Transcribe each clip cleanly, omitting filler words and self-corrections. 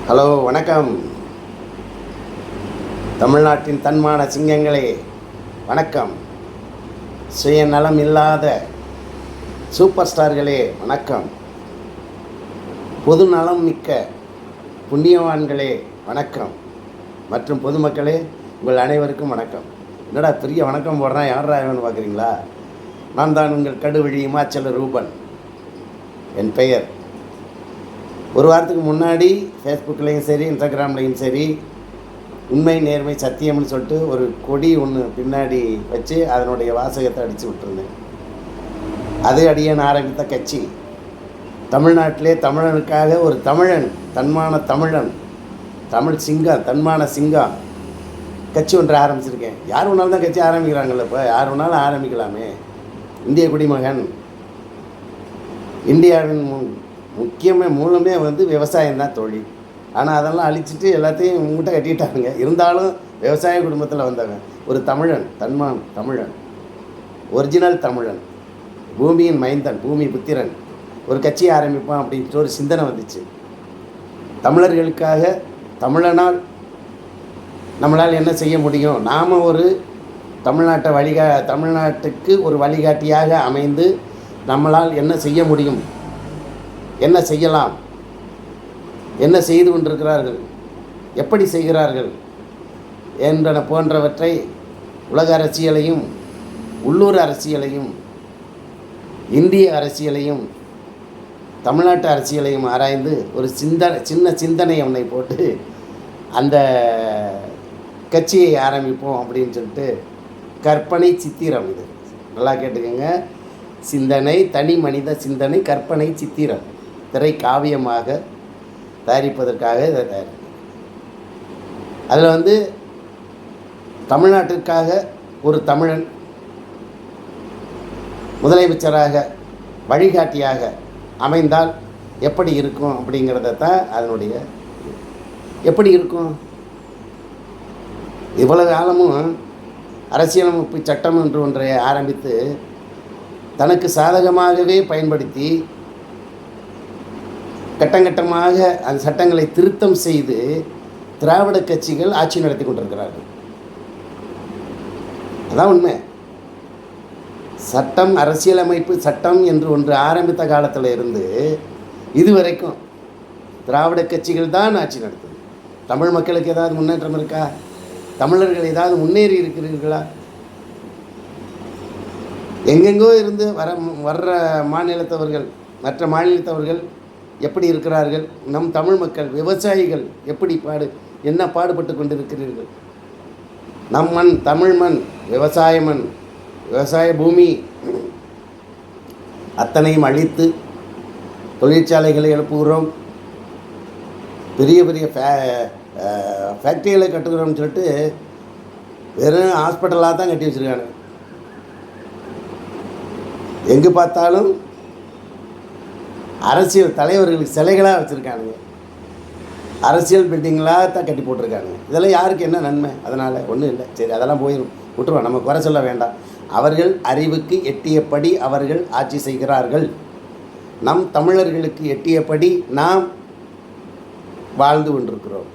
Hello, வணக்கம். தமிழ்நாட்டின் தன்மான சிங்கங்களே, வணக்கம். சுயநலம் இல்லாத சூப்பர் ஸ்டார்களே, வணக்கம். பொது நலம் மிக்க புண்ணியவான்களே, வணக்கம். மற்றும் பொதுமக்களே, உங்கள் அனைவருக்கும் வணக்கம். என்னடா பெரிய வணக்கம் போடுறான், யாரா இவன்னு பார்க்குறீங்களா? நான் தான் உங்கள் கடுவழி இமாச்சல ரூபன். என் பெயர். ஒரு வாரத்துக்கு முன்னாடி ஃபேஸ்புக்லேயும் சரி, இன்ஸ்டாகிராம்லேயும் சரி, உண்மை நேர்மை சத்தியம்னு சொல்லிட்டு ஒரு கொடி ஒன்று பின்னாடி வச்சு அதனுடைய வாசகத்தை அடித்து விட்டுருந்தேன். அது அடியன் ஆரம்பித்த கட்சி. தமிழ்நாட்டிலே தமிழனுக்காக ஒரு தமிழன், தன்மான தமிழன், தமிழ் சிங்கம், தன்மான சிங்கம் கட்சி ஒன்று ஆரம்பிச்சிருக்கேன். யார் வேணாலும் தான் கட்சி ஆரம்பிக்கிறாங்கல்ல. இப்போ யார் வேணாலும் ஆரம்பிக்கலாமே. இந்திய குடிமகன். இந்தியாவின் மூலமே விவசாயம்தான் தொழில். ஆனால் அதெல்லாம் அழிச்சிட்டு எல்லாத்தையும் உங்கள்கிட்ட கட்டிட்டாங்க. இருந்தாலும் விவசாய குடும்பத்தில் வந்தவன் ஒரு தமிழன், தமிழன், ஒரிஜினல் தமிழன், பூமியின் மைந்தன், பூமி புத்திரன். ஒரு கட்சி ஆரம்பிப்பான் அப்படின்ட்டு ஒரு சிந்தனை வந்துச்சு. தமிழர்களுக்காக, நம்மளால் என்ன செய்ய முடியும்? நாம் ஒரு தமிழ்நாட்டுக்கு ஒரு வழிகாட்டியாக அமைந்து நம்மளால் என்ன செய்ய முடியும், என்ன செய்யலாம், என்ன செய்து கொண்டிருக்கிறார்கள், எப்படி செய்கிறார்கள் என்பன போன்றவற்றை உலக அரசியலையும் உள்ளூர் அரசியலையும் இந்திய அரசியலையும் தமிழ்நாட்டு அரசியலையும் ஆராய்ந்து ஒரு சின்ன சிந்தனை ஒன்றை போட்டு அந்த கட்சியை ஆரம்பிப்போம் அப்படின்னு சொல்லிட்டு கற்பனை சித்திரம். இது நல்லா கேட்டுக்கோங்க. சிந்தனை, தனி மனித சிந்தனை, கற்பனை சித்திரம் திரை காவியமாக தயாரிப்பதற்காக இதை தயாரிப்பேன். அதில் தமிழ்நாட்டிற்காக ஒரு தமிழன் முதலமைச்சராக, வழிகாட்டியாக அமைந்தால் எப்படி இருக்கும் அப்படிங்கிறத தான் அதனுடைய. எப்படி இருக்கும்? இவ்வளவு காலமும் அரசியலமைப்பு சட்டம் என்று ஒன்றை ஆரம்பித்து தனக்கு சாதகமாகவே பயன்படுத்தி கட்டங்கட்டமாக அந்த சட்டங்களை திருத்தம் செய்து திராவிட கட்சிகள் ஆட்சி நடத்தி கொண்டிருக்கிறார்கள். அதான் உண்மை. சட்டம், அரசியலமைப்பு சட்டம் என்று ஒன்று ஆரம்பித்த காலத்தில் இருந்து இதுவரைக்கும் திராவிட கட்சிகள் தான் ஆட்சி நடத்துது. தமிழ் மக்களுக்கு ஏதாவது முன்னேற்றம் இருக்கா? தமிழர்கள் ஏதாவது முன்னேறி இருக்கிறீர்களா? எங்கெங்கோ இருந்து வர்ற மாநிலத்தவர்கள், மற்ற மாநிலத்தவர்கள் எப்படி இருக்கிறார்கள்? நம் தமிழ் மக்கள், விவசாயிகள் எப்படி என்ன பாடுபட்டு கொண்டிருக்கிறீர்கள்? நம் மண், தமிழ் மண், விவசாய மண், விவசாய பூமி அத்தனையும் அழித்து தொழிற்சாலைகளை எழுப்புகிறோம், பெரிய பெரிய ஃபேக்ட்ரிகளை கட்டுக்கிறோம்னு சொல்லிட்டு வெறும் ஹாஸ்பிட்டலாக தான் கட்டி வச்சுருக்காங்க. எங்கே பார்த்தாலும் அரசியல் தலைவர்களுக்கு சிலைகளாக வச்சுருக்கானுங்க, அரசியல் பில்டிங்களாக தான் கட்டி போட்டிருக்காங்க. இதெல்லாம் யாருக்கு என்ன நன்மை? அதனால் ஒன்றும் இல்லை. சரி, அதெல்லாம் போயிடும், விட்டுருவோம். நம்ம குறை சொல்ல வேண்டாம். அவர்கள் அறிவுக்கு எட்டியபடி அவர்கள் ஆட்சி செய்கிறார்கள். நம் தமிழர்களுக்கு எட்டியபடி நாம் வாழ்ந்து கொண்டிருக்கிறோம்,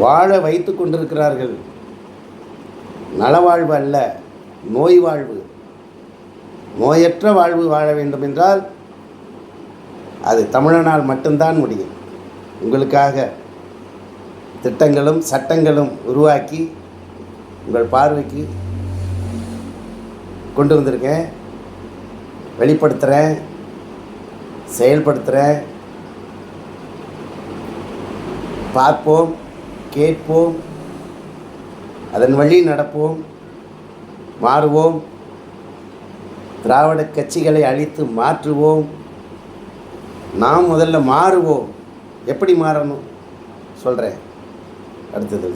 வாழ வைத்து கொண்டிருக்கிறார்கள். நலவாழ்வு அல்ல, நோய் வாழ்வு. நோயற்ற வாழ்வு வாழ வேண்டும் என்றால் அது தமிழனால் மட்டும்தான் முடியும். உங்களுக்காக திட்டங்களும் சட்டங்களும் உருவாக்கி உங்கள் பார்வைக்கு கொண்டு வந்திருக்கேன், வெளிப்படுத்துகிறேன், செயல்படுத்துகிறேன். பார்ப்போம், கேட்போம், அதன் வழி நடப்போம், மாறுவோம், திராவிட கட்சிகளை அழித்து மாற்றுவோம். நாம் முதல்ல மாறுவோம். எப்படி மாறணும் சொல்கிறேன் அடுத்தது.